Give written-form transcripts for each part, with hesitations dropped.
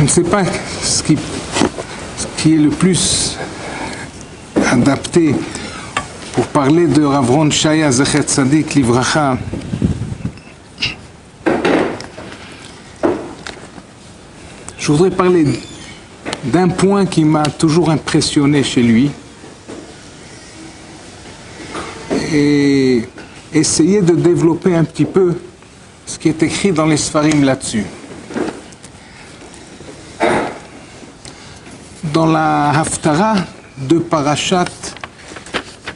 ne sais pas ce qui est le plus adapté pour parler de Rav Ron Shaya Zecher Tzadik Livracha. Je voudrais parler d'un point qui m'a toujours impressionné chez lui et essayer de développer un petit peu ce qui est écrit dans les Sfarim là-dessus. Dans la Haftara de Parashat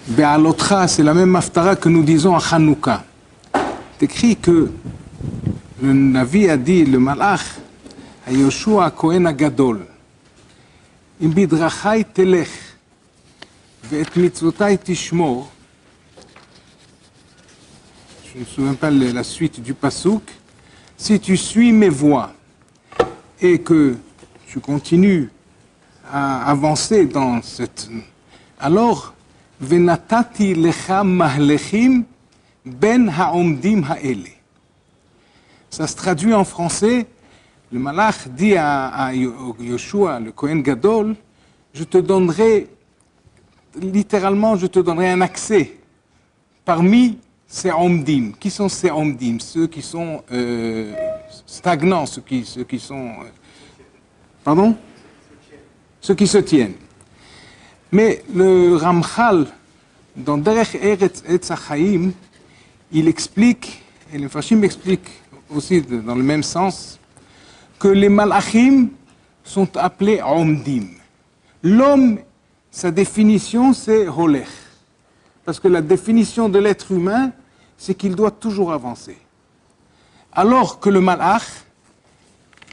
Be'alotra, c'est la même Haftara que nous disons à Hanouka. C'est écrit que le Navi a dit, le Malach, à Yoshua Kohen Agadol, Im bidrachai telech, ve'et mitzvotai tishmor. Je ne me souviens pas la suite du pasouk. Si tu suis mes voies et que tu continues à avancer dans cette... Alors, venatati lecha mahlechim ben ha'omdim ha'ele. Ça se traduit en français. Le Malach dit à Yoshua, le Kohen Gadol, je te donnerai, littéralement, je te donnerai un accès parmi ces omdim. Qui sont ces omdim? Ceux qui sont stagnants, ceux qui sont... pardon? Ceux qui se tiennent. Mais le Ramchal, dans Derech Eretz Etz HaChaim, il explique, et le Fashim explique aussi dans le même sens, que les malachim sont appelés omdim. L'homme, sa définition, c'est holech. Parce que la définition de l'être humain, c'est qu'il doit toujours avancer. Alors que le malach,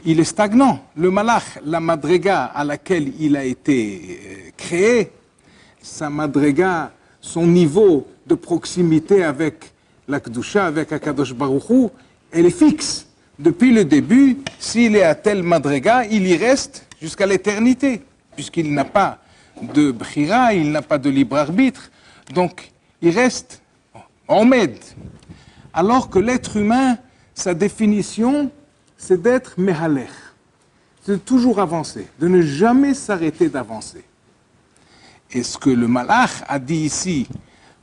il est stagnant. Le malach, la madrega à laquelle il a été créé, sa madrega, son niveau de proximité avec la Kedusha, avec Akadosh Baruch Hu, elle est fixe. Depuis le début, s'il est à tel madrega, il y reste jusqu'à l'éternité, puisqu'il n'a pas de bchira, il n'a pas de libre arbitre, donc il reste omed. Alors que l'être humain, sa définition, c'est d'être mehalech, c'est de toujours avancer, de ne jamais s'arrêter d'avancer. Et ce que le Malach a dit ici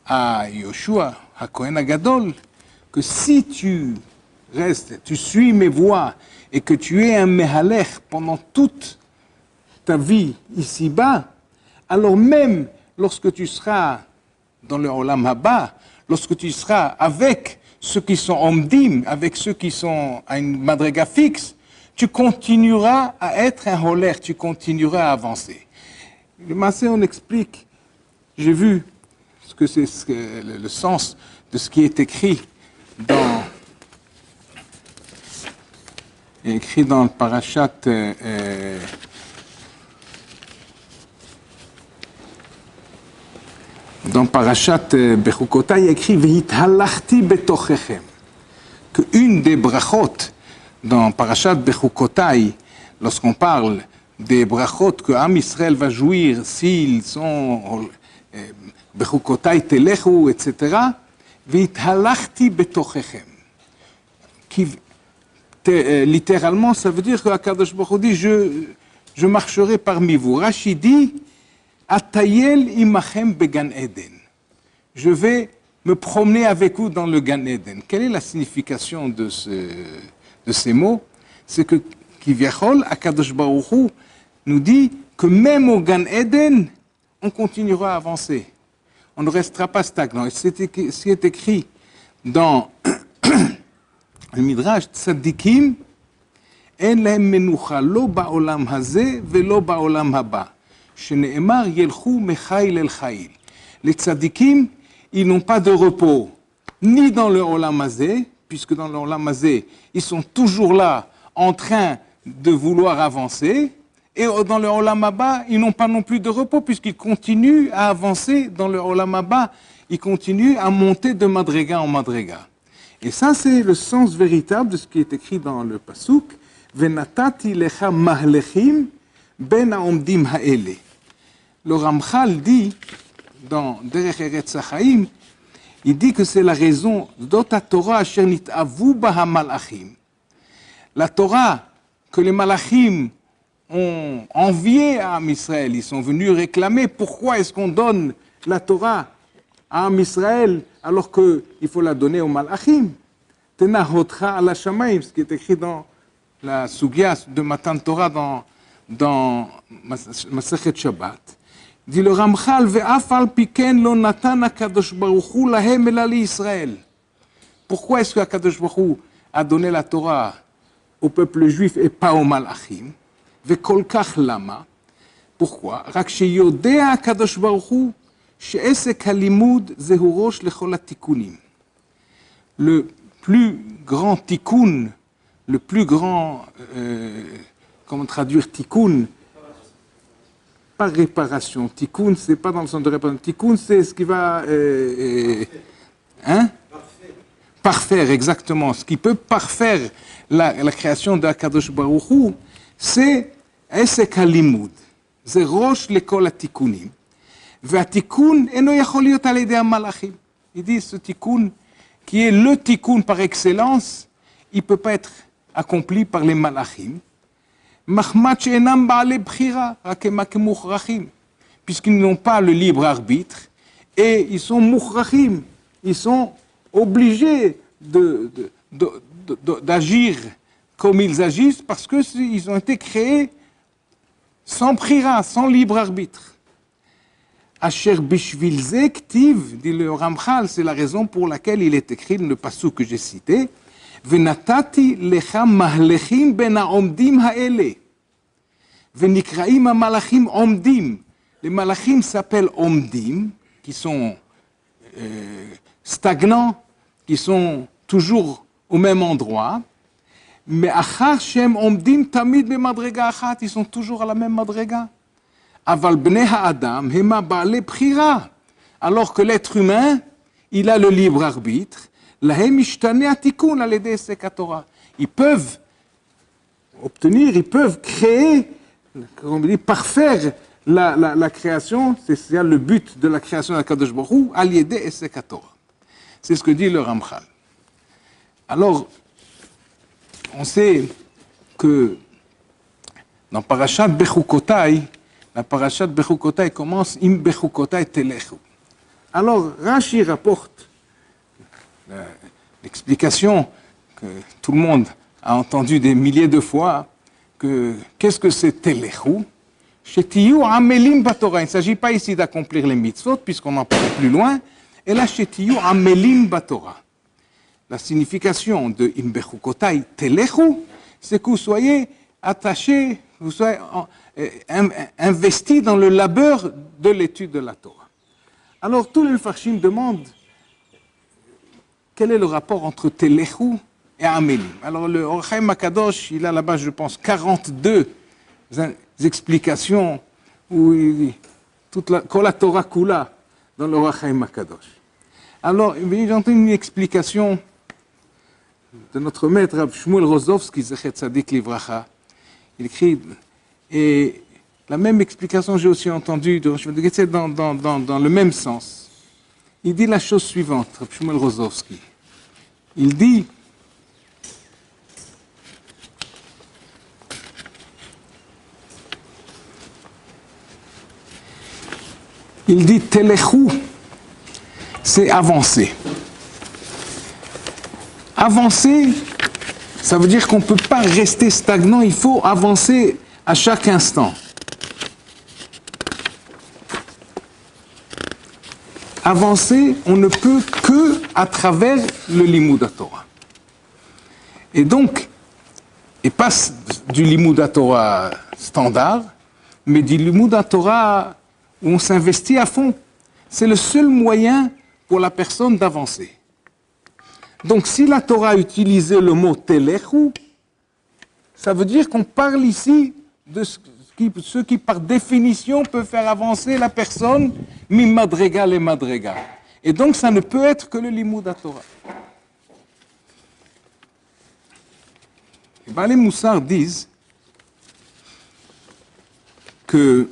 à Yoshua, à Kohen Agadol, que si tu restes, tu suis mes voies et que tu es un mehalech pendant toute ta vie ici-bas, alors même lorsque tu seras dans le Olam Haba, lorsque tu seras avec ceux qui sont omdim, avec ceux qui sont à une madrega fixe, tu continueras à être un holech, tu continueras à avancer. Le Massé, on explique, j'ai vu ce que c'est le sens de ce qui est écrit dans le parashat dans Parashat Bechukotai, il y a écrit V'hithalachti betochechem, que une des brachot dans Parashat Bechukotai, lorsqu'on parle des brachot que Am Israël va jouir s'ils sont Bechukotai telechu, etc. V'hithalachti betochechem. Littéralement, ça veut dire que Akadosh Baruch Hu dit je marcherai parmi vous. Rashi dit Atayel imachem began Eden. Je vais me promener avec vous dans le Gan Eden. Quelle est la signification de ces mots? C'est que Kivyachol, Akadosh Baruch Hu nous dit que même au Gan Eden, on continuera à avancer. On ne restera pas stagnant. Et c'est ce qui est écrit dans le Midrash Tzadikim, En lahem menucha lo ba'olam hazeh velo ba'olam haba. Shene'emar yelchu mechail el chail. Les tzadikim, ils n'ont pas de repos, ni dans le olam hazeh, puisque dans le olam hazeh, ils sont toujours là, en train de vouloir avancer, et dans le olam haba, ils n'ont pas non plus de repos, puisqu'ils continuent à avancer dans le olam haba, ils continuent à monter de madrega en madrega. Et ça, c'est le sens véritable de ce qui est écrit dans le pasouk. Venatati lecha mahlechim ben haomdim ha'ele. Le Ramchal dit, dans Derech Eretz HaChaim, il dit que c'est la raison d'ota Torah asher nit'avu baha malachim. La Torah que les malachim ont envié à Am Israël. Ils sont venus réclamer pourquoi est-ce qu'on donne la Torah à Am Israël alors qu'il faut la donner aux Malachim. Tena hotra ala shamayim, ce qui est écrit dans la Sugya de Matan Torah dans Masechet Shabbat. Dit le Ramchal, ve'af al piken lo natan HaKadosh Baruch Hu lahem ela liYisraël. Pourquoi est-ce que HaKadosh Baruch Hu a donné la Torah au peuple juif et pas aux Malachim? Ve'kol kach lama. Pourquoi? Rak sheyodea HaKadosh Baruch Hu she'esek halimud zehu rosh lechol hatikunim. Le plus grand tikkun, le plus grand, comment traduire tikkun? Pas réparation. Tikkun, c'est pas dans le sens de réparation. Tikkun, c'est ce qui va, parfaire, exactement. Ce qui peut parfaire la création de HaKadosh Baruch Hu, c'est Esek HaLimud. C'est Rosh Lekol HaTikunim. והתיקון אינו יכול להיות על ידי המלאכים. Il dit ce tikkun, qui est le tikkun par excellence, il ne peut pas être accompli par les malachim. מחמת שאינם בעלי בחירה, רק הם כמוכרחים. Puisqu'ils n'ont pas le libre arbitre, et ils sont mukhrachim, ils sont obligés d'agir comme ils agissent, parce qu'ils ont été créés sans bchira, sans libre arbitre. Asher bishvil ze ktiv, dit le Ramchal, c'est la raison pour laquelle il est écrit le passage que j'ai cité. Venatati lecha mahlechim ben haomdim haele. Venikraim hamalachim omdim. Les malachim s'appellent omdim, qui sont stagnants, qui sont toujours au même endroit. Mais achar shem omdim tamid bemadrega achat, ils sont toujours à la même madrega. Aval bnei ha'adam hema ba'alei bchira. Alors que l'être humain, il a le libre arbitre. Lahem ishtane hatikun al yedei hesek haTorah. Ils peuvent obtenir, ils peuvent créer, comme on dit, parfaire la création. C'est le but de la création de HaKadosh Baruch Hu, al yedei hesek haTorah. C'est ce que dit le Ramchal. Alors, on sait que dans Parashat Bechukotai, la Parashat Bechukotai commence Im Bechukotai Telechu. Alors, Rashi rapporte l'explication que tout le monde a entendu des milliers de fois, que qu'est-ce que c'est Telechu? Shetiyu amelim batorah. Il ne s'agit pas ici d'accomplir les mitzvot, puisqu'on en parle plus loin, et là, Shetiyu amelim batorah. La signification de Im Bechukotai Telechu, c'est que vous soyez attachés, vous soyez investis dans le labeur de l'étude de la Torah. Alors, tous les Mefarshim demandent quel est le rapport entre Telechu et Amelim. Alors, le Or HaChaim HaKadosh, il a là-bas, je pense, 42 explications où il dit toute la Torah Kula dans le Or HaChaim HaKadosh. Alors, j'entends une explication de notre maître Rab Shmuel Rozovski, Zecher Tzadik Livracha. Il écrit, et la même explication j'ai aussi entendue de Rosh Hashanah dans le même sens. Il dit la chose suivante, Rab Shmuel Rozovski. Il dit Telechu, c'est avancer. Avancer, ça veut dire qu'on ne peut pas rester stagnant, il faut avancer à chaque instant. Avancer, on ne peut que à travers le Limud HaTorah. Et donc, et pas du Limud HaTorah standard, mais du Limud HaTorah où on s'investit à fond. C'est le seul moyen pour la personne d'avancer. Donc, si la Torah a utilisé le mot Telechu, ça veut dire qu'on parle ici de ce qui, par définition, peut faire avancer la personne mi madrega le madrega. Et donc, ça ne peut être que le Limud HaTorah. Les Moussard disent que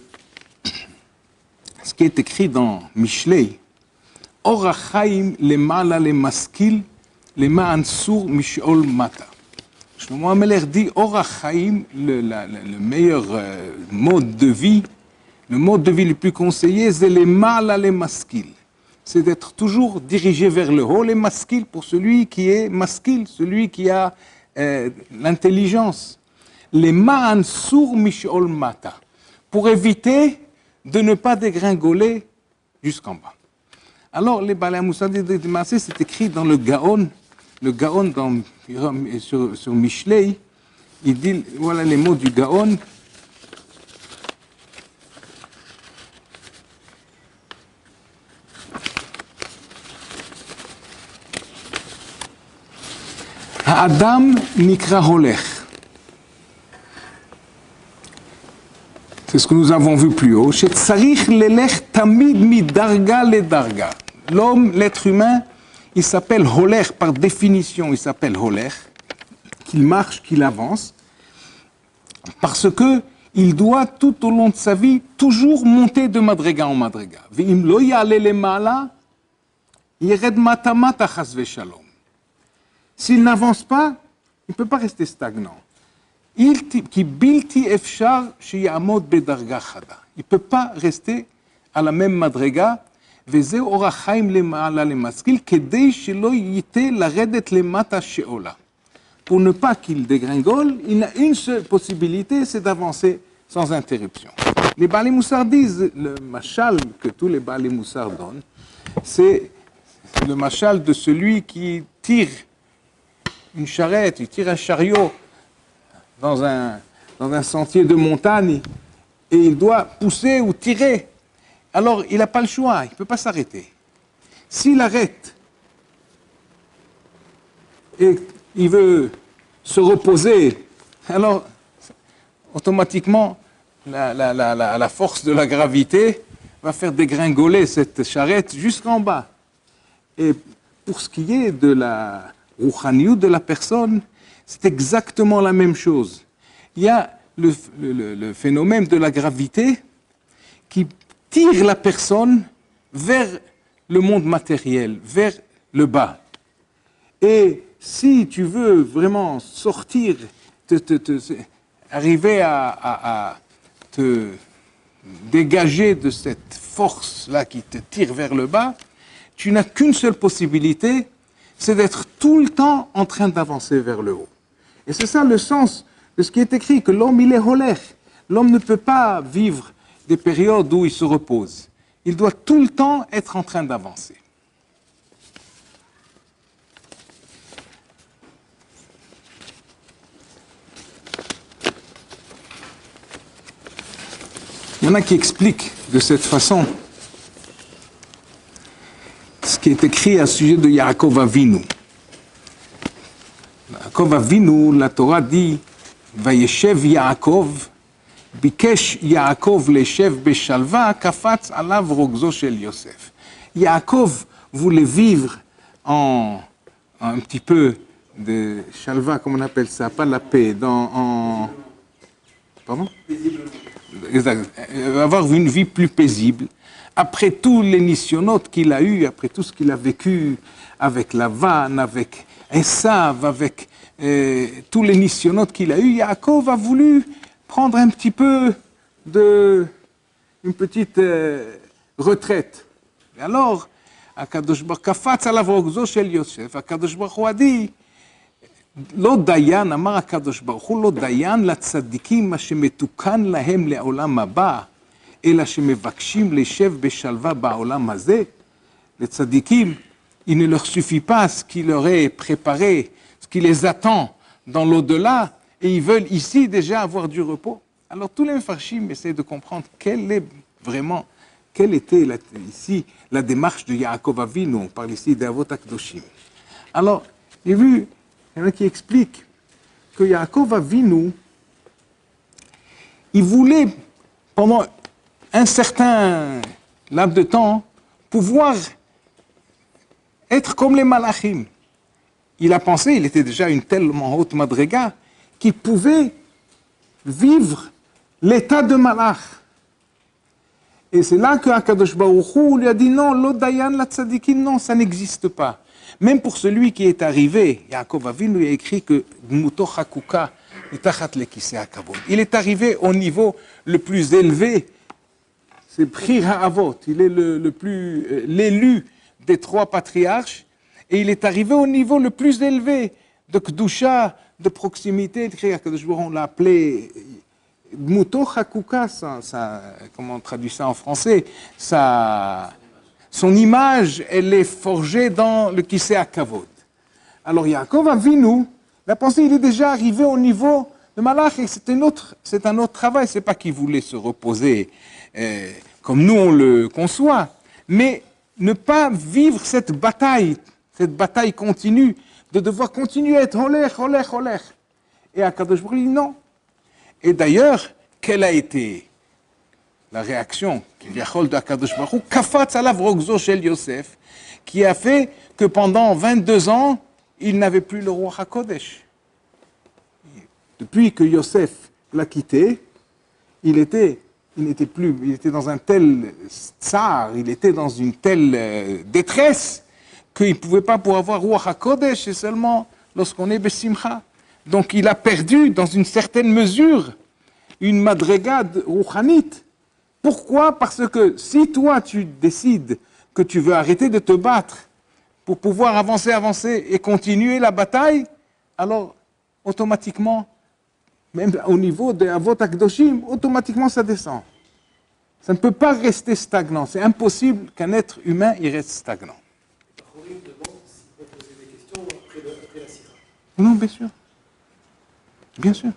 ce qui est écrit dans Mishlei, Or HaChaim lemala le maskil, למען סור משאול מטה. Shlomo HaMelech dit Orach Chaim, le meilleur mode de vie, le mode de vie le plus conseillé, c'est les ma'ala les maskil. C'est d'être toujours dirigé vers le haut, les maskil, pour celui qui est maskil, celui qui a l'intelligence. Les ma'an sur mishol mata, pour éviter de ne pas dégringoler jusqu'en bas. Alors, les Baalei Moussar de Maaseh, c'est écrit dans le Gaon sur Mishlei, il dit, voilà les mots du Gaon. Ha'adam nikra holech. C'est ce que nous avons vu plus haut. Shetzarich lelech tamid midarga le darga. L'homme, l'être humain, il s'appelle holech par définition, il s'appelle holech, qu'il marche, qu'il avance, parce que il doit tout au long de sa vie toujours monter de madrega en madrega. Ve'im lo ya'ale lema'ala, yered mata mata chas v'shalom. S'il n'avance pas, il ne peut pas rester stagnant. Il ne peut pas rester à la même madrega. Pour ne pas qu'il dégringole, il n'a une seule possibilité, c'est d'avancer sans interruption. Les Baalei Moussar disent, le mashal que tous les Baalei Moussar donnent, c'est le mashal de celui qui tire une charrette, il tire un chariot dans un sentier de montagne et il doit pousser ou tirer. Alors, il n'a pas le choix, il ne peut pas s'arrêter. S'il arrête et il veut se reposer, alors, automatiquement, la force de la gravité va faire dégringoler cette charrette jusqu'en bas. Et pour ce qui est de la rouchaniyut de la personne, c'est exactement la même chose. Il y a le phénomène de la gravité qui tire la personne vers le monde matériel, vers le bas. Et si tu veux vraiment sortir, arriver à te dégager de cette force-là qui te tire vers le bas, tu n'as qu'une seule possibilité, c'est d'être tout le temps en train d'avancer vers le haut. Et c'est ça le sens de ce qui est écrit, que l'homme, il est holech. L'homme ne peut pas vivre des périodes où il se repose. Il doit tout le temps être en train d'avancer. Il y en a qui expliquent de cette façon ce qui est écrit à ce sujet de Yaakov Avinu. Yaakov Avinu, la Torah dit, Vayeshev Yaakov, Bikesh Yaakov leshev beshalva, kafatz alav rogzo shel Yosef. Yaakov voulait vivre en un petit peu de shalva, comment on appelle ça, pas la paix, pardon? Exact. Avoir une vie plus paisible. Après tous les nisyonotes qu'il a eus, après tout ce qu'il a vécu avec Lavan, avec Esav, avec tous les nisyonotes qu'il a eus, Yaakov a voulu prendre un petit peu une petite retraite. Et alors, Akadosh Baruch kafatz alav rogzo shel Yosef, Akadosh Baruch Hu a dit, לא דיין, אמר הקדוש ברוך הוא, לא דיין לצדיקים מה שמתוקן להם לעולם הבא, אלא שמבקשים לשב בשלווה בעולם הזה. לצדיקים, il ne leur suffit pas ce qui leur est préparé, ce qui les attend dans l'au-delà, et ils veulent ici déjà avoir du repos. Alors tous les Mefarshim essaient de comprendre quelle était ici la démarche de Yaakov Avinu. On parle ici d'Avot HaKadoshim. Alors, j'ai vu, il y en a qui expliquent que Yaakov Avinu, il voulait, pendant un certain laps de temps, pouvoir être comme les malachim. Il a pensé, il était déjà une tellement haute madrega, qu'il pouvait vivre l'état de malach. Et c'est là que Akadosh Baruch Hu lui a dit non, lo dayan la tzadikim, non, ça n'existe pas. Même pour celui qui est arrivé, Yaakov Avinu lui a écrit que Dmuto Chakuka Mitachat lekisei hakavod. Il est arrivé au niveau le plus élevé. C'est Pri Ha'avot. Il est l'élu des 3 patriarches. Et il est arrivé au niveau le plus élevé de Kedusha, de proximité. On l'a appelé Dmuto Chakuka, comment on traduit ça en français? Son image, elle est forgée dans le Kisei HaKavod. Alors Yaakov Avinu, la pensée, il est déjà arrivé au niveau de Malach, et c'est un autre travail. C'est pas qu'il voulait se reposer comme nous on le conçoit, mais ne pas vivre cette bataille continue, de devoir continuer à être Holer. Et Akadosh Baruch Hu dit non. Et d'ailleurs, quelle a été la réaction de Akadosh Baruch Hu, Kafatz alav rogzo shel Yosef, qui a fait que pendant 22 ans, il n'avait plus le roi HaKodesh. Depuis que Yosef l'a quitté, il était dans un tel tsar, il était dans une telle détresse qu'il ne pouvait pas pour avoir roi HaKodesh, c'est seulement lorsqu'on est Besimcha. Donc il a perdu, dans une certaine mesure, une madrégade rouchanite. Pourquoi? Parce que si toi tu décides que tu veux arrêter de te battre pour pouvoir avancer et continuer la bataille, alors automatiquement, même au niveau des Avot HaKdoshim, automatiquement ça descend. Ça ne peut pas rester stagnant. C'est impossible qu'un être humain y reste stagnant. Non, bien sûr. Bien sûr.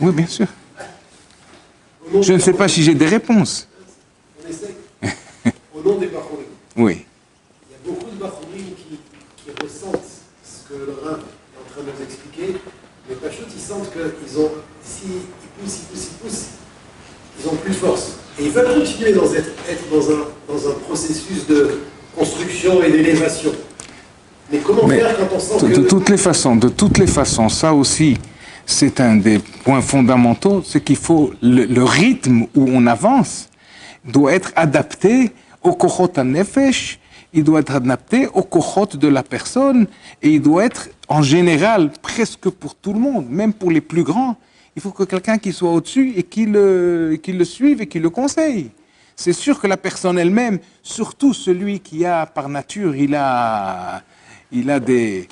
Oui, bien sûr. Je ne sais pas si j'ai des réponses. On essaie. Au nom des Bachorim. Oui. Il y a beaucoup de Bachorim qui ressentent ce que le Rav est en train de nous expliquer. Mais Pachot, ils sentent qu'ils ont, s'ils poussent, ils ont plus de force. Et ils veulent continuer être dans un processus de construction et d'élévation. Mais comment faire quand on sent que... De toutes les façons, ça aussi, c'est un des points fondamentaux, c'est qu'il faut, le rythme où on avance doit être adapté au kochot ha-nefesh, il doit être adapté au kochot de la personne, et il doit être, en général, presque pour tout le monde, même pour les plus grands, il faut que quelqu'un qui soit au-dessus et qui le suive et qui le conseille. C'est sûr que la personne elle-même, surtout celui qui a par nature, il a des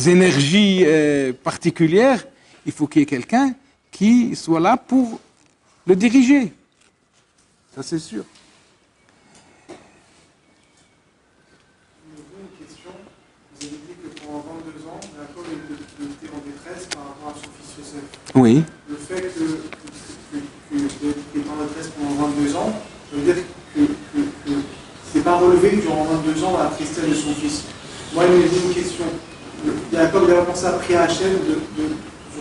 énergies particulières, il faut qu'il y ait quelqu'un qui soit là pour le diriger. Ça, c'est sûr. Une question. Vous avez dit que pendant 22 ans, Jacob était en détresse par rapport à son fils Yosef. Oui. Le fait qu'il est en détresse pendant 22 ans, ça veut dire que c'est pas relevé durant 22 ans la tristesse de son fils. Moi, il me dit une question. Jacob, il a pensé à prier à Hachem de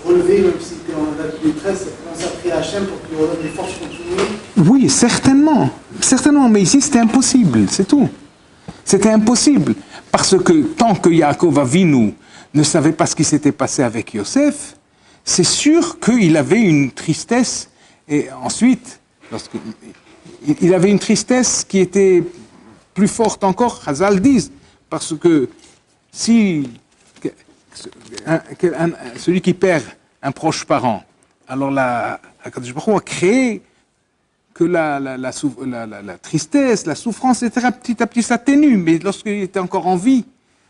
relever, même si c'était en détresse, il a pensé à prier à Hachem pour qu'il redonne des forces continues. Oui, certainement. Certainement, mais ici, c'était impossible, c'est tout. C'était impossible. Parce que tant que Yaakov Avinu ne savait pas ce qui s'était passé avec Yosef, c'est sûr qu'il avait une tristesse. Et ensuite, il avait une tristesse qui était plus forte encore, Chazal disent, parce que si celui qui perd un proche parent, alors Akadosh Baruch Hu a créé que la tristesse, la souffrance, etc., petit à petit s'atténue, mais lorsqu'il était encore en vie,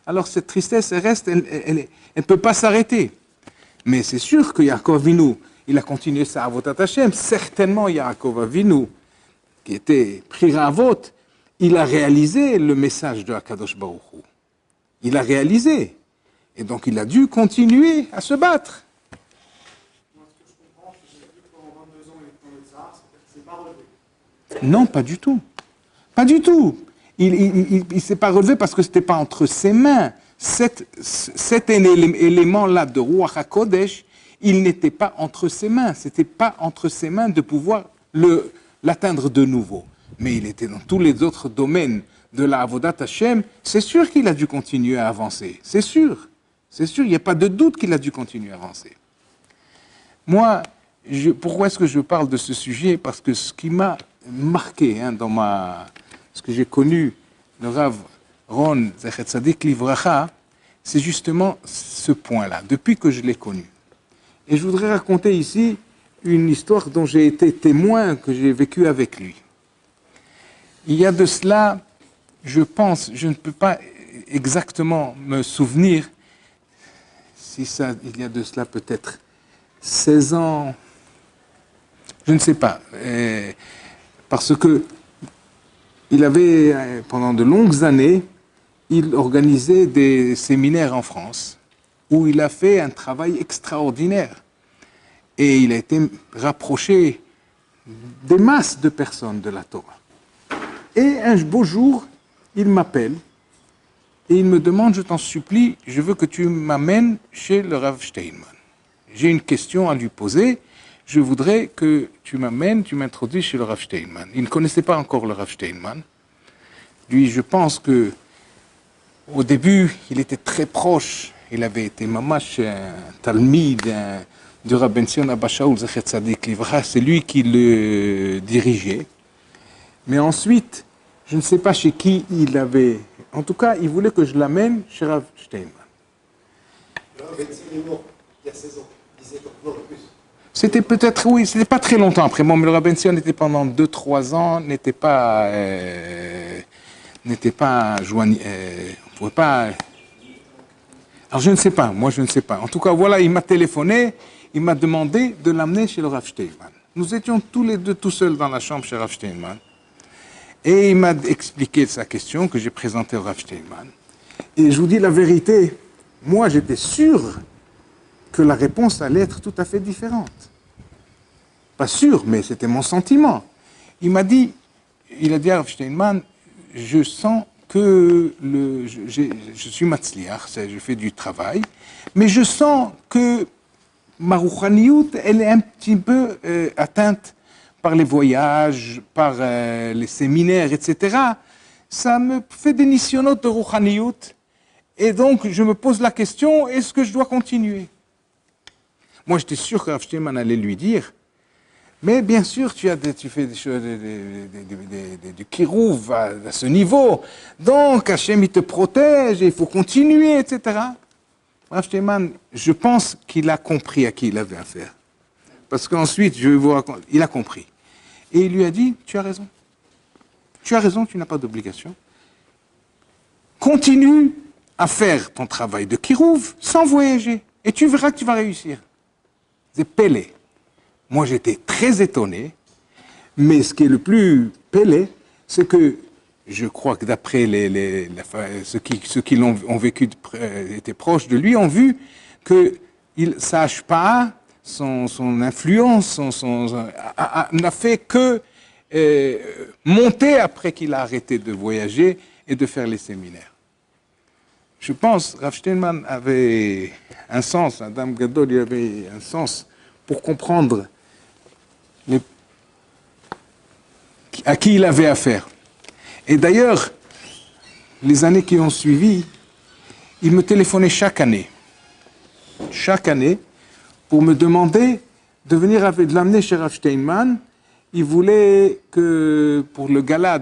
alors cette tristesse elle reste, elle ne peut pas s'arrêter. Mais c'est sûr que Yaakov Avinu, il a continué sa avodat Hashem. Certainement, Yaakov Avinu, qui était Pri Avot, il a réalisé le message de Akadosh Baruch Hu. Il a réalisé. Et donc, il a dû continuer à se battre. Moi, ce que je comprends, c'est que j'ai vu que pendant 22 ans, il était dans le tsar, c'est pas relevé. Non, pas du tout. Pas du tout. Il ne s'est pas relevé parce que ce n'était pas entre ses mains. Cet élément-là de Ruach HaKodesh, il n'était pas entre ses mains. Ce n'était pas entre ses mains de pouvoir l'atteindre de nouveau. Mais il était dans tous les autres domaines de la Avodat Hashem. C'est sûr qu'il a dû continuer à avancer. C'est sûr. C'est sûr, il n'y a pas de doute qu'il a dû continuer à avancer. Moi, pourquoi est-ce que je parle de ce sujet? Parce que ce qui m'a marqué dans ce que j'ai connu, le Rav Ron Zecher Tzadik Livracha, c'est justement ce point-là, depuis que je l'ai connu. Et je voudrais raconter ici une histoire dont j'ai été témoin, que j'ai vécu avec lui. Il y a de cela, je pense, je ne peux pas exactement me souvenir, si ça, il y a de cela peut-être 16 ans, je ne sais pas, parce que il avait, pendant de longues années, il organisait des séminaires en France, où il a fait un travail extraordinaire. Et il a été rapproché des masses de personnes de la Torah. Et un beau jour, il m'appelle et il me demande, je t'en supplie, je veux que tu m'amènes chez le Rav Steinman. J'ai une question à lui poser, je voudrais que tu m'amènes, tu m'introduises chez le Rav Steinman. Il ne connaissait pas encore le Rav Steinman. Lui, je pense que au début, il était très proche. Il avait été mamash, un talmid, du Rav Ben Zion Abba Shaul Zecher Tzadik Livracha, c'est lui qui le dirigeait. Mais ensuite, je ne sais pas chez qui il avait... En tout cas, il voulait que je l'amène chez Rav Steinman. Le Rav Ben Zion est mort il y a 16 ans, 17 ans, non, plus. C'était peut-être, oui, c'était pas très longtemps après. Bon, mais le Rav Ben Zion était pendant 2-3 ans, n'était pas joignable, on pouvait pas... Alors je ne sais pas, moi je ne sais pas. En tout cas, voilà, il m'a téléphoné, il m'a demandé de l'amener chez le Rav Steinman. Nous étions tous les deux tout seuls dans la chambre chez Rav Steinman. Et il m'a expliqué sa question que j'ai présentée au Rav Steinman. Et je vous dis la vérité, moi j'étais sûr que la réponse allait être tout à fait différente. Pas sûr, mais c'était mon sentiment. Il m'a dit, il a dit à Rav Steinman, je sens que je suis matzliach, je fais du travail, mais je sens que ma rouchaniout, elle est un petit peu atteinte par les voyages, par les séminaires, etc. Ça me fait des nisyonotes de rouchaniout, et donc je me pose la question, est-ce que je dois continuer? Moi, j'étais sûr que Rav Steinman allait lui dire, mais bien sûr, tu fais des choses, du kirouv à ce niveau. Donc, Hachem, il te protège, et il faut continuer, etc. Rav Steinman, je pense qu'il a compris à qui il avait affaire. Parce qu'ensuite, je vais vous raconter, il a compris. Et il lui a dit, tu as raison. Tu as raison, tu n'as pas d'obligation. Continue à faire ton travail de kirouv sans voyager. Et tu verras que tu vas réussir. C'est Pélé. Moi, j'étais très étonné, mais ce qui est le plus pélé, c'est que je crois que d'après ceux qui ont vécu, étaient proches de lui, ont vu que sa hashpa'a, son influence, n'a fait que monter après qu'il a arrêté de voyager et de faire les séminaires. Je pense, Rav Steinman avait un sens, Adam Gadol, il avait un sens pour comprendre à qui il avait affaire. Et d'ailleurs, les années qui ont suivi, il me téléphonait chaque année, pour me demander de venir de l'amener chez Rav Steinman. Il voulait que, pour le gala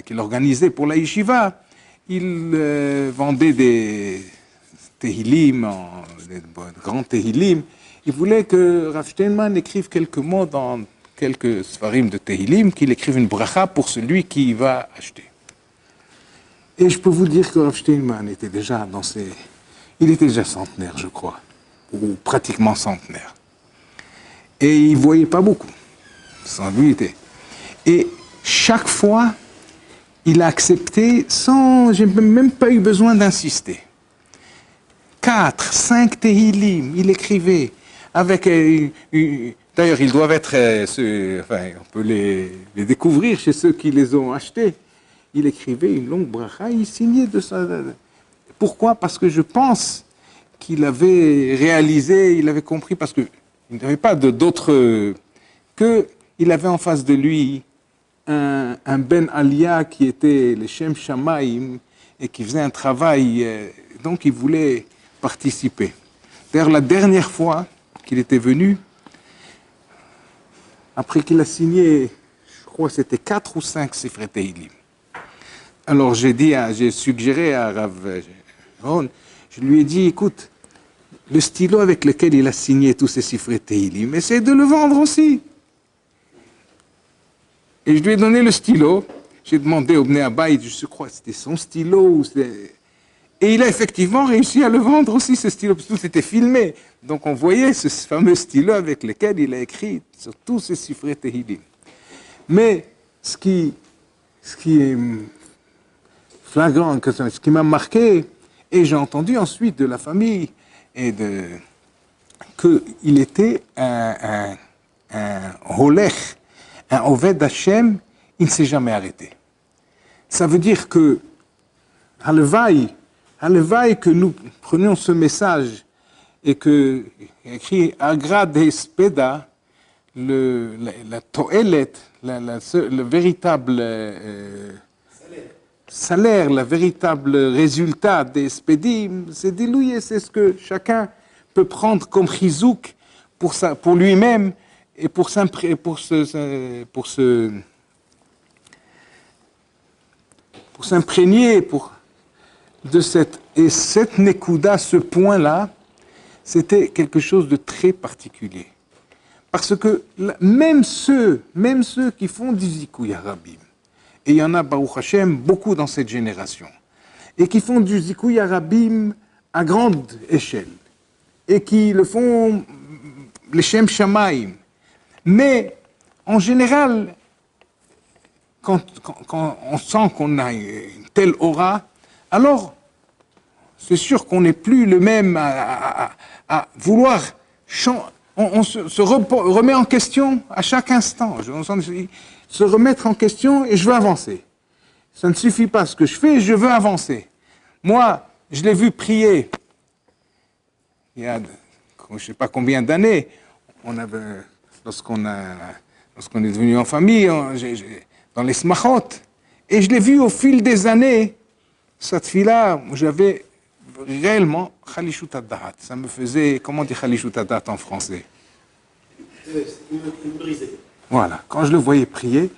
qu'il organisait pour la yeshiva, il vendait des Tehillim, des grands Tehillim. Il voulait que Rav Steinman écrive quelques mots dans quelques svarim de Tehillim, qu'il écrive une bracha pour celui qui va acheter. Et je peux vous dire que Rav Steinman était déjà il était déjà centenaire, je crois, ou pratiquement centenaire. Et il ne voyait pas beaucoup, sans lui. Et chaque fois, il a accepté j'ai même pas eu besoin d'insister. 4, 5 Tehillim, il écrivait avec... D'ailleurs, ils doivent être... on peut les découvrir chez ceux qui les ont achetés. Il écrivait une longue bracha, il signait de ça. Pourquoi? Parce que je pense qu'il avait réalisé, il avait compris, parce qu'il n'avait pas d'autres... qu'il avait en face de lui un Ben Alia qui était le Shem Shamaim et qui faisait un travail... donc, il voulait participer. D'ailleurs, la dernière fois qu'il était venu, après qu'il a signé, je crois que c'était 4 ou 5 Sifrei Tehillim. Alors j'ai suggéré à Rav Ron, je lui ai dit, écoute, le stylo avec lequel il a signé tous ces Sifrei Tehillim, essaie de le vendre aussi. Et je lui ai donné le stylo. J'ai demandé au Bnei Abayit, je crois que c'était son stylo. Et il a effectivement réussi à le vendre aussi, ce stylo, parce que tout était filmé. Donc on voyait ce fameux stylo avec lequel il a écrit sur tous ces Sifrei Tehillim. Mais ce qui est flagrant, ce qui m'a marqué, et j'ai entendu ensuite de la famille, qu'il était un holech, un Oved Hashem, il ne s'est jamais arrêté. Ça veut dire que, halevaï que nous prenions ce message et que, écrit Agra de Speda, la toelet, le véritable salaire, le véritable résultat des Spedim, c'est dilué, c'est ce que chacun peut prendre comme chizouk pour lui-même et pour s'imprégner de cette nekuda, ce point-là, c'était quelque chose de très particulier. Parce que même ceux qui font du Zikuya Rabim, et il y en a, Baruch Hashem, beaucoup dans cette génération, et qui font du Zikuya Rabim à grande échelle, et qui le font les Shem Shamaim. Mais en général, quand on sent qu'on a une telle aura, alors c'est sûr qu'on n'est plus le même à vouloir changer. On se remet en question à chaque instant. Se remettre en question et je veux avancer. Ça ne suffit pas ce que je fais, je veux avancer. Moi, je l'ai vu prier il y a je ne sais pas combien d'années. Lorsqu'on est devenu en famille, dans les smachot, et je l'ai vu au fil des années, cette fille-là, j'avais réellement Khalishut Adat. Ça me faisait, comment on dit Khalishut Adat en français? Une brisée. Voilà, quand je le voyais prier,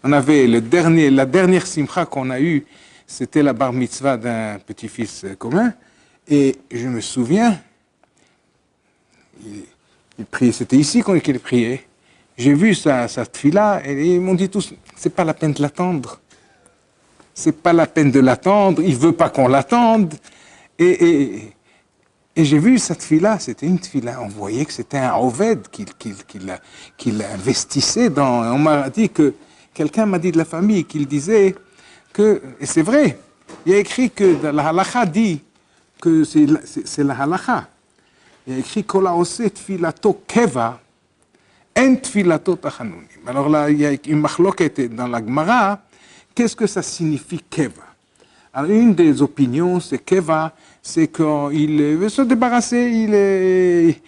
on avait la dernière simcha qu'on a eue, c'était la bar mitzvah d'un petit-fils commun, et je me souviens, il priait, c'était ici qu'il priait. J'ai vu sa tfila et ils m'ont dit tous, c'est pas la peine de l'attendre. C'est pas la peine de l'attendre, il veut pas qu'on l'attende. Et j'ai vu cette tfila, c'était une tfila, on voyait que c'était un oved qu'il investissait dans. On m'a dit que, quelqu'un m'a dit de la famille qu'il disait que, et c'est vrai, il y a écrit que la halakha dit que c'est la halakha. Il y a écrit Kola ose tfilato keva, en tfilato tachanunim. Alors là, il y a une machloket dans la Gemara. Qu'est-ce que ça signifie keva? Alors, une des opinions, c'est keva, c'est qu'il veut se débarrasser,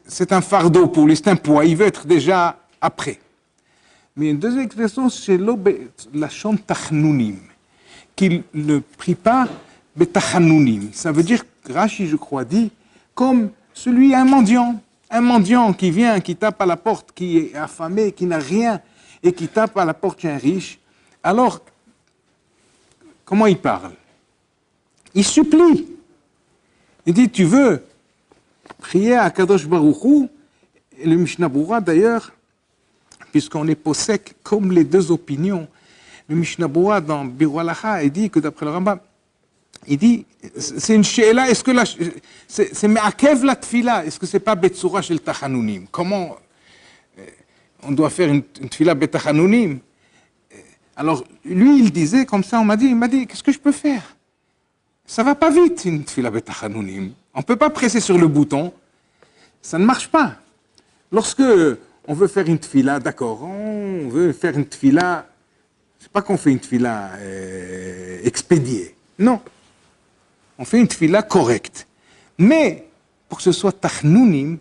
c'est un fardeau pour lui, c'est un poids, il veut être déjà après. Mais une deuxième expression, c'est la chante tachanunim, qu'il ne prie pas betachanunim. Ça veut dire, Rashi, je crois, dit, comme un mendiant qui vient, qui tape à la porte, qui est affamé, qui n'a rien, et qui tape à la porte d'un riche. Alors, comment il parle? Il supplie. Il dit, tu veux prier à Kadosh Baruch Hu, et le Mishnah Berurah d'ailleurs, puisqu'on est possèque comme les deux opinions, le Mishnah Berurah dans Biur Halacha, il dit que d'après le Rambam, il dit, c'est une she'ela, est-ce que c'est me'akev la tfila, est-ce que c'est pas betsura shel tachanunim? Comment on doit faire une tfila betachanunim? Alors, lui, il disait comme ça, il m'a dit, qu'est-ce que je peux faire? Ça va pas vite, une tfila betachanunim. On peut pas presser sur le bouton. Ça ne marche pas. Lorsque on veut faire une tfila, d'accord, on veut faire une tfila, c'est pas qu'on fait une tfila expédiée. Non. On fait une tfila correcte. Mais, pour que ce soit tachnunim,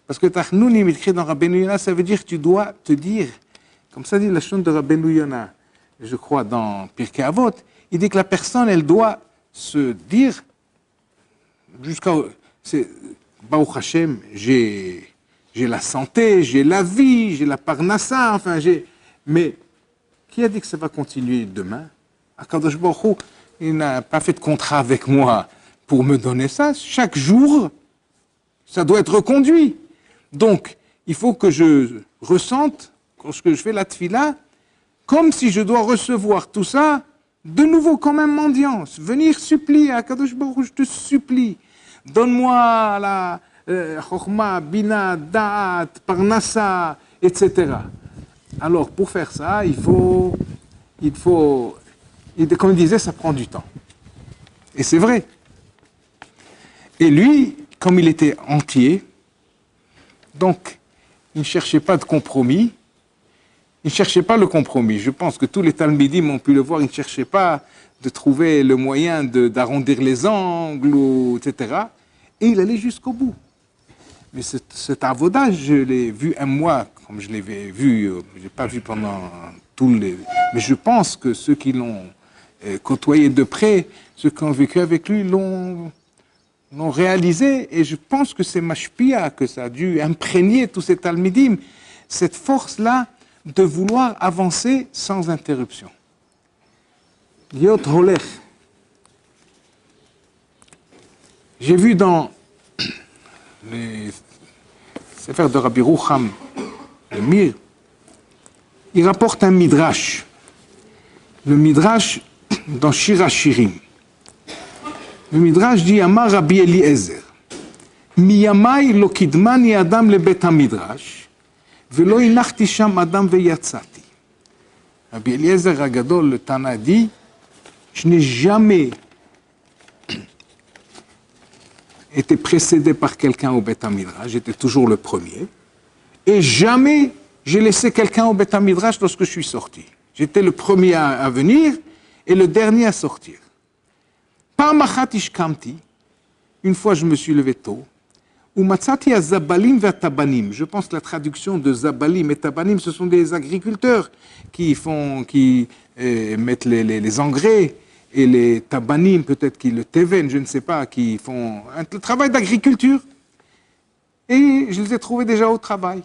parce que tachnunim, écrit dans Rabbeinu Yonah, ça veut dire que tu dois te dire, comme ça dit la chante de Rabbeinu Yonah, je crois dans Pirkei Avot, il dit que la personne, elle doit se dire, Baruch Hashem, j'ai la santé, j'ai la vie, j'ai la parnassa, mais Qui a dit que ça va continuer demain? Akadosh Baruch Hu, il n'a pas fait de contrat avec moi pour me donner ça. Chaque jour, ça doit être reconduit. Donc, il faut que je ressente, lorsque je fais la tefila, comme si je dois recevoir tout ça, de nouveau comme un mendiant. Venir supplier à Akadosh Baruch Hu, je te supplie, donne-moi la Chokhma, Bina, Da'at, Parnassa, etc. Alors, pour faire ça, il faut, comme il disait, ça prend du temps. Et c'est vrai. Et lui, comme il était entier, donc, il ne cherchait pas de compromis. Il ne cherchait pas le compromis. Je pense que tous les Talmidim ont pu le voir. Il ne cherchait pas de trouver le moyen d'arrondir les angles, etc. Et il allait jusqu'au bout. Mais cet avodage, je l'ai vu un mois, comme je l'avais vu, je n'ai pas vu pendant tous les... Mais je pense que ceux qui l'ont côtoyé de près, ceux qui ont vécu avec lui, l'ont réalisé. Et je pense que c'est Mashpia, que ça a dû imprégner tous ces Talmidim, cette force-là de vouloir avancer sans interruption. Yot Holech. J'ai vu dans les Sefer de Rabbi Rucham, le Mir, il rapporte un midrash. Le midrash dans Shir HaShirim. Le midrash dit Amar Rabbi Eliezer, Miyamai lo kidmani adam lebet hamidrash, velo inachti sham adam veyatzati. Rabbi Eliezer Agadol, le Tana, dit, je n'ai jamais été précédé par quelqu'un au Beth Midrash, j'étais toujours le premier, et jamais j'ai laissé quelqu'un au Beth Midrash lorsque je suis sorti. J'étais le premier à venir et le dernier à sortir. Parmachat ishkamti, une fois je me suis levé tôt, ou matzati à Zabalim vers Tabanim. Je pense que la traduction de Zabalim et Tabanim, ce sont des agriculteurs qui mettent les engrais, et les Tabanim, peut-être qui le Teven, je ne sais pas, qui font un travail d'agriculture. Et je les ai trouvés déjà au travail.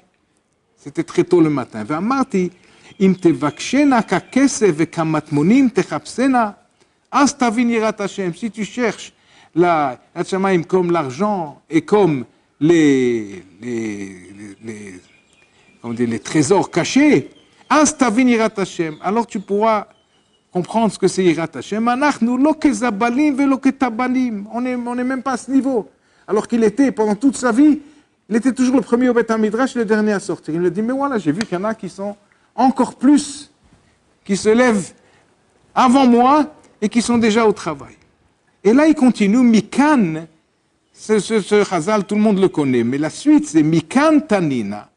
C'était très tôt le matin. Ve'amarti, im tevakshena kakesef vekamatmonim techapsena, as tavin yirat Hashem. Si tu cherches la Hatshamaim comme l'argent et comme les trésors cachés, as tavin yirat Hashem. Alors tu pourras comprendre ce que c'est Yirat Hashem. Anachnu lo kezabalim velo ketabalim. On n'est même pas à ce niveau. Alors qu'il était, pendant toute sa vie, il était toujours le premier au Beth HaMidrash et le dernier à sortir. Il me dit, mais voilà, j'ai vu qu'il y en a qui sont encore plus, qui se lèvent avant moi et qui sont déjà au travail. Et là, il continue, Mikan, ce Chazal, tout le monde le connaît, mais la suite, c'est Mikan Tanina.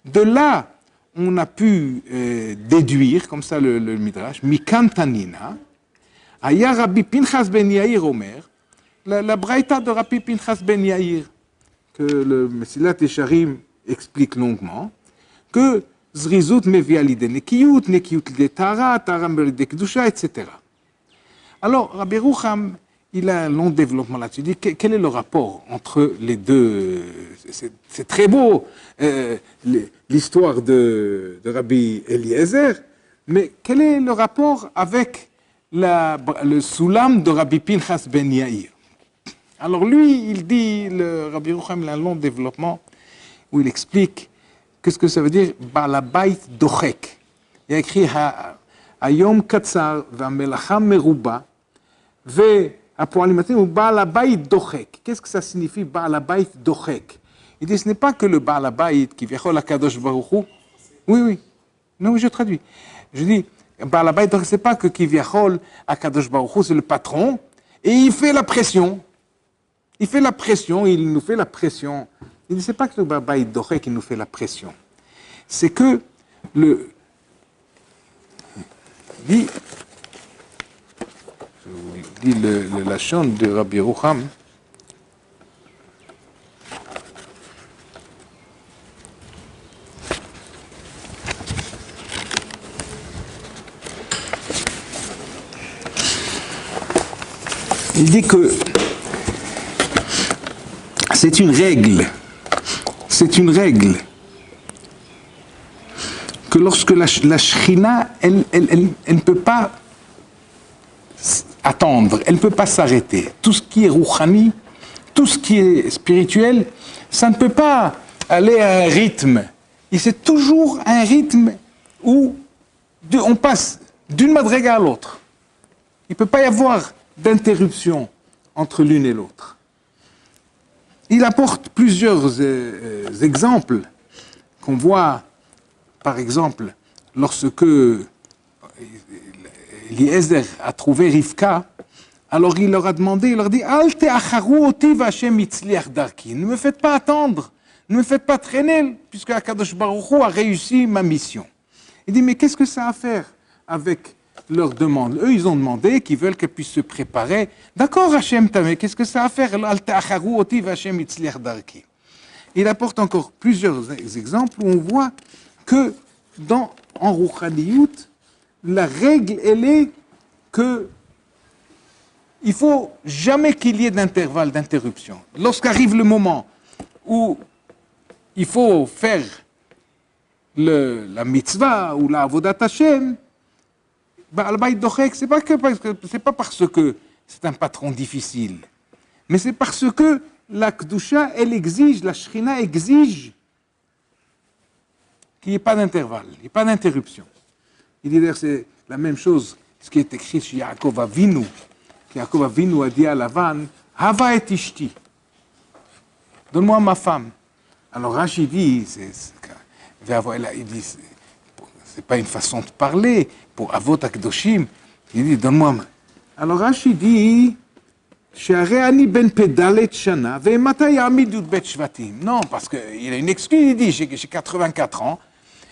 De là, on a pu déduire, comme ça le Midrash, Mikan Tanina, Aya Rabbi Pinchas ben Yair Omer, la braïta de Rabbi Pinchas ben Yair, que le Mesilat Yesharim explique longuement, que Zrizut mevia l'idée nekiyut, nekiyut l'idée tara, tara l'idée kedusha, etc. Alors, Rabbi Rucham, il a un long développement là-dessus. Il dit, quel est le rapport entre les deux? C'est très beau, l'histoire de Rabbi Eliezer, mais quel est le rapport avec le soulam de Rabbi Pinchas ben Yair? Alors lui, il dit, Rabbi Rucham, il a un long développement où il explique qu'est-ce que ça veut dire Baalabait dochek. Il a écrit Hayom katsar v'amelacha meruba ve'apoalimatim ou Baalabait dochek. Qu'est-ce que ça signifie Baalabait dochek? Il dit ce n'est pas que le Baalabait qui vient la Kadosh Baruch Hu. Oui. Non, je traduis. Je dis Baalabait dochek, c'est pas que qui vient à Kadosh Baruch Hu, c'est le patron et il fait la pression. Il fait la pression, il nous fait la pression. Il ne sait pas que le Baalabait dochek qui nous fait la pression. C'est que je vous dis le lachon de Rabbi Rucham. Il dit que c'est une règle que lorsque la Shekhinah, elle ne peut pas attendre, elle ne peut pas s'arrêter. Tout ce qui est rouchani, tout ce qui est spirituel, ça ne peut pas aller à un rythme. Et c'est toujours un rythme où on passe d'une madriga à l'autre. Il ne peut pas y avoir d'interruption entre l'une et l'autre. Il apporte plusieurs exemples qu'on voit, par exemple, lorsque Eliezer a trouvé Rivka, alors il leur a demandé, il leur dit, Al te'acharu oti v'Hashem yitzliach darki. Ne me faites pas attendre, ne me faites pas traîner, puisque Akadosh Baruch Hu a réussi ma mission. Il dit, mais qu'est-ce que ça a à faire avec leur demande? Eux, ils ont demandé qu'ils veulent qu'elle puisse se préparer. D'accord, Hachem, mais qu'est-ce que ça a à faire? Al te'acharu oti v'Hashem yitzliach darki. Il apporte encore plusieurs exemples où on voit que en Rouchaniyut, la règle, elle est que il faut jamais qu'il y ait d'intervalle, d'interruption. Lorsqu'arrive le moment où il faut faire la mitzvah ou la avodat Hashem, Baal Bayit Dochek, c'est pas parce que c'est un patron difficile, mais c'est parce que la Kedusha, elle exige, la Shekhinah exige qu'il n'y ait pas d'intervalle, il n'y ait pas d'interruption. Il dit d'ailleurs, c'est la même chose, ce qui est écrit chez Yaakov Avinu. Yaakov Avinu a dit à Lavan, Hava et Ishti, donne-moi ma femme. Alors Rashi dit, c'est pas une façon de parler, pour Avot Akdoshim, il dit, donne-moi. Alors Rashi dit, She'areani ben pedalet shana, ve'mata ya'amid yud-bet shvatim. Non, parce qu'il a une excuse, il dit, j'ai 84 ans,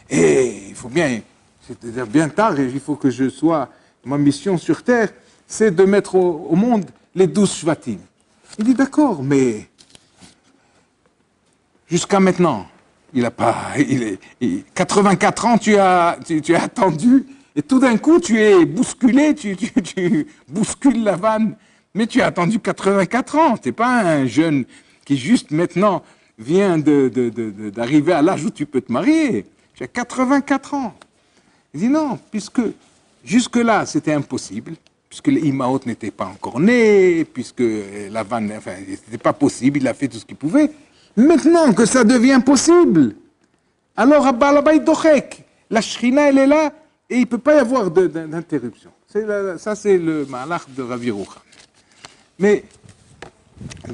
et il faut bien, c'est-à-dire bien tard, et il faut que je sois, ma mission sur terre, c'est de mettre au monde les 12 shvatim. Il dit, d'accord, mais jusqu'à maintenant, il a pas, 84 ans, tu as attendu, et tout d'un coup, tu es bousculé, tu bouscules la vanne, mais tu as attendu 84 ans. Tu n'es pas un jeune qui juste maintenant vient d'arriver à l'âge où tu peux te marier. Tu as 84 ans. Il dit non, puisque jusque-là, c'était impossible, puisque l'Imaot n'était pas encore né, puisque la vanne, enfin, c'était pas possible, il a fait tout ce qu'il pouvait. Maintenant que ça devient possible, alors à Baal Bayit Dochek, la Shekhinah, elle est là, et il ne peut pas y avoir d'interruption. Ça, c'est le malach de Rav Yerucham. Mais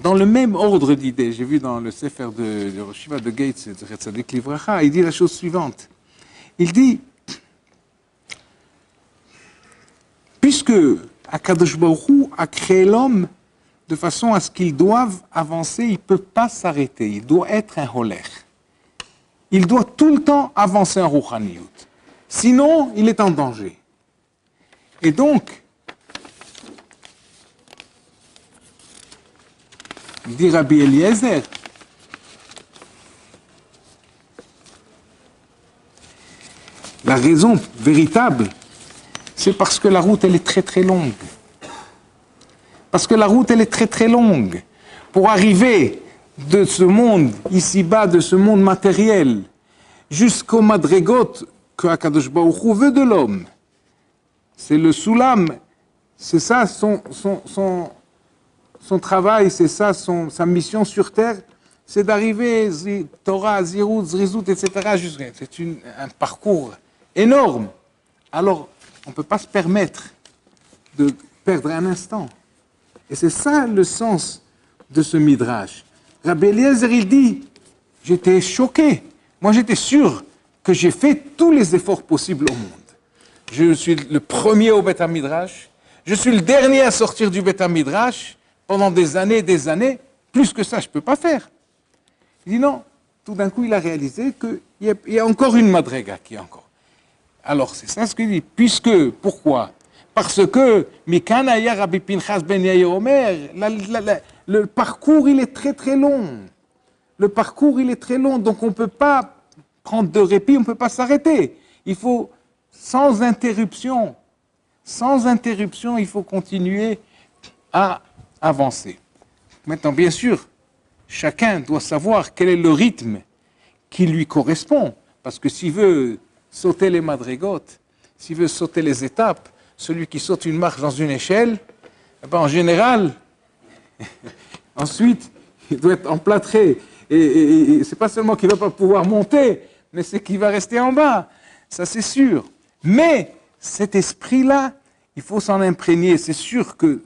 dans le même ordre d'idées, j'ai vu dans le Sefer de Rosh Yeshiva de Gates, de Tzadik Livracha, il dit la chose suivante. Il dit, puisque Akadosh Baruch Hu a créé l'homme de façon à ce qu'il doive avancer, il ne peut pas s'arrêter, il doit être un holer. Il doit tout le temps avancer en Rouchaniyut. Sinon, il est en danger. Et donc, dit Rabbi Eliezer, la raison véritable, c'est parce que la route, elle est très très longue. Parce que la route, elle est très très longue. Pour arriver de ce monde ici-bas, de ce monde matériel, jusqu'au madrigot que Akadosh Baruch Hu veut de l'homme. C'est le soulam, c'est ça son travail, c'est ça sa mission sur terre, c'est d'arriver, Torah, Zirut, Zrizut, etc. C'est un parcours énorme. Alors, on ne peut pas se permettre de perdre un instant. Et c'est ça le sens de ce midrash. Rabbi Eliezer, il dit, j'étais choqué. Moi, j'étais sûr que j'ai fait tous les efforts possibles au monde. Je suis le premier au Beth HaMidrash. Je suis le dernier à sortir du Beth HaMidrash pendant des années. Plus que ça, je ne peux pas faire. Il dit non. Tout d'un coup, il a réalisé qu'il y a encore une madrega qui est encore. Alors, c'est ça ce qu'il dit. Pourquoi? Parce que, Mikanaya Rabbi Pinchas ben Yair Omer, le parcours, il est très très long. Le parcours, il est très long, donc on ne peut pas prendre de répit, on ne peut pas s'arrêter. Il faut, sans interruption, il faut continuer à avancer. Maintenant, bien sûr, chacun doit savoir quel est le rythme qui lui correspond. Parce que s'il veut sauter les madrigotes, s'il veut sauter les étapes, celui qui saute une marche dans une échelle, eh ben, en général, ensuite, il doit être emplâtré. Et c'est pas seulement qu'il ne va pas pouvoir monter, mais c'est qu'il va rester en bas. Ça, c'est sûr. Mais cet esprit-là, il faut s'en imprégner. C'est sûr que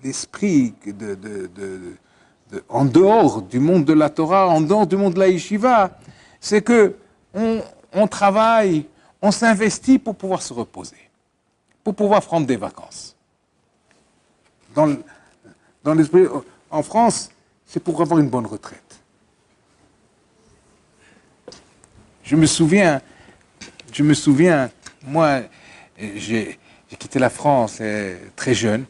l'esprit en dehors du monde de la Torah, en dehors du monde de la yeshiva, c'est que on travaille, on s'investit pour pouvoir se reposer, pour pouvoir prendre des vacances. Dans l'esprit, en France, c'est pour avoir une bonne retraite. Je me souviens, moi, j'ai quitté la France très jeune,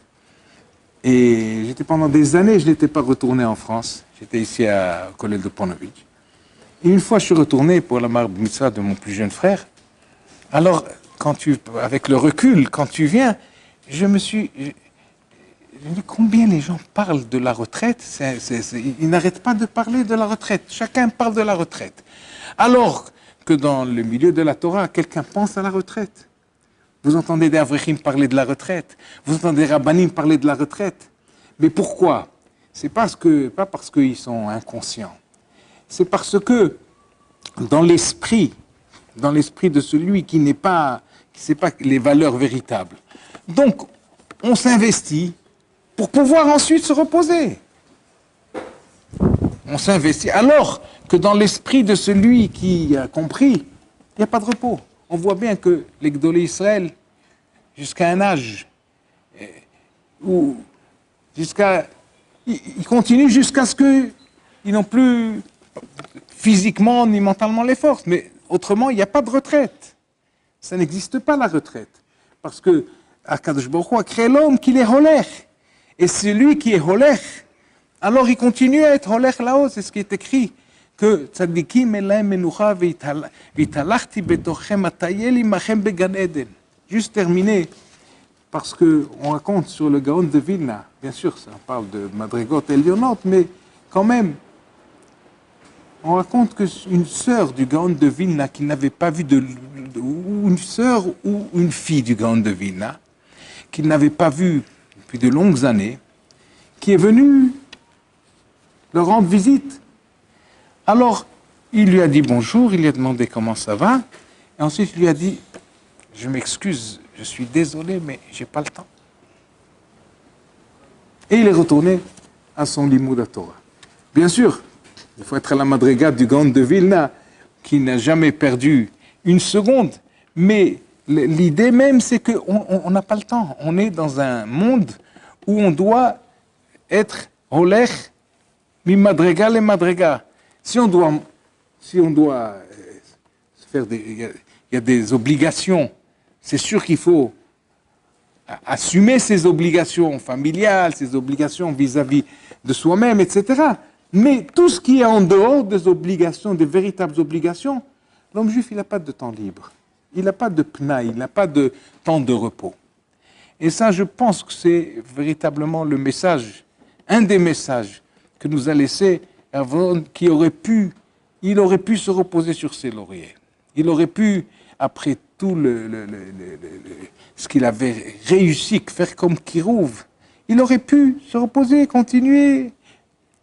et j'étais pendant des années, je n'étais pas retourné en France. J'étais ici au collège de Ponovitch. Et une fois, je suis retourné pour la bar mitzvah de mon plus jeune frère. Alors, avec le recul, quand tu viens, je me dis combien les gens parlent de la retraite. Ils n'arrêtent pas de parler de la retraite. Chacun parle de la retraite. Alors que dans le milieu de la Torah, quelqu'un pense à la retraite. Vous entendez des Avrichim parler de la retraite. Vous entendez des Rabbanim parler de la retraite. Mais pourquoi? C'est pas parce qu'ils sont inconscients. C'est parce que dans l'esprit de celui qui ne sait pas les valeurs véritables. Donc, on s'investit pour pouvoir ensuite se reposer. On s'investit. Alors que dans l'esprit de celui qui a compris, il n'y a pas de repos. On voit bien que les Gdolé Israël, jusqu'à un âge, ils continuent jusqu'à ce qu'ils n'ont plus physiquement ni mentalement les forces. Mais autrement, il n'y a pas de retraite. Ça n'existe pas la retraite. Parce que Akadosh Baruch Hu a créé l'homme qu'il est holech. Et celui qui est holech, alors il continue à être holech là-haut. C'est ce qui est écrit. Que tzadikim elaim menucha v'italachti betochem atayel imachem began Eden. Juste terminé, parce qu'on raconte sur le Gaon de Vilna, bien sûr, ça parle de Madrigot et Lyonot, mais quand même, on raconte qu'une sœur du Gaon de Vilna qui n'avait pas vu ou une sœur ou une fille du Gaon de Vilna, qu'il n'avait pas vu depuis de longues années, qui est venue leur rendre visite. Alors, il lui a dit bonjour, il lui a demandé comment ça va, et ensuite il lui a dit, je m'excuse, je suis désolé, mais j'ai pas le temps. Et il est retourné à son limoud à Torah. Bien sûr, il faut être à la madriga du Gaon de Vilna, qui n'a jamais perdu une seconde, mais l'idée même, c'est qu'on n'a pas le temps. On est dans un monde où on doit être holech mi madriga le madriga. Si on doit faire il y a des obligations, c'est sûr qu'il faut assumer ses obligations familiales, ses obligations vis-à-vis de soi-même, etc. Mais tout ce qui est en dehors des obligations, des véritables obligations, l'homme juif, il n'a pas de temps libre. Il n'a pas de pnaï, il n'a pas de temps de repos. Et ça, je pense que c'est véritablement le message, un des messages que nous a laissé Aaron, il aurait pu se reposer sur ses lauriers. Il aurait pu, après tout ce qu'il avait réussi, faire comme Kirouv, il aurait pu se reposer, continuer.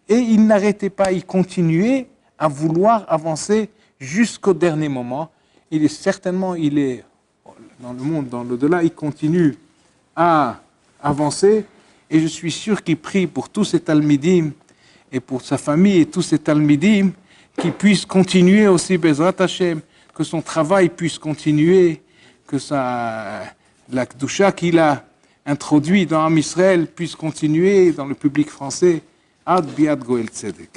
Et il n'arrêtait pas, il continuait à vouloir avancer jusqu'au dernier moment. Il est dans le monde, dans l'au-delà, il continue à avancer. Et je suis sûr qu'il prie pour tous ces talmidim, et pour sa famille et tous ces talmidim, qui puissent continuer aussi Bezrat Hashem, que son travail puisse continuer, que la Kedusha qu'il a introduit dans Am Israël puisse continuer dans le public français. Ad biad goel tzedek.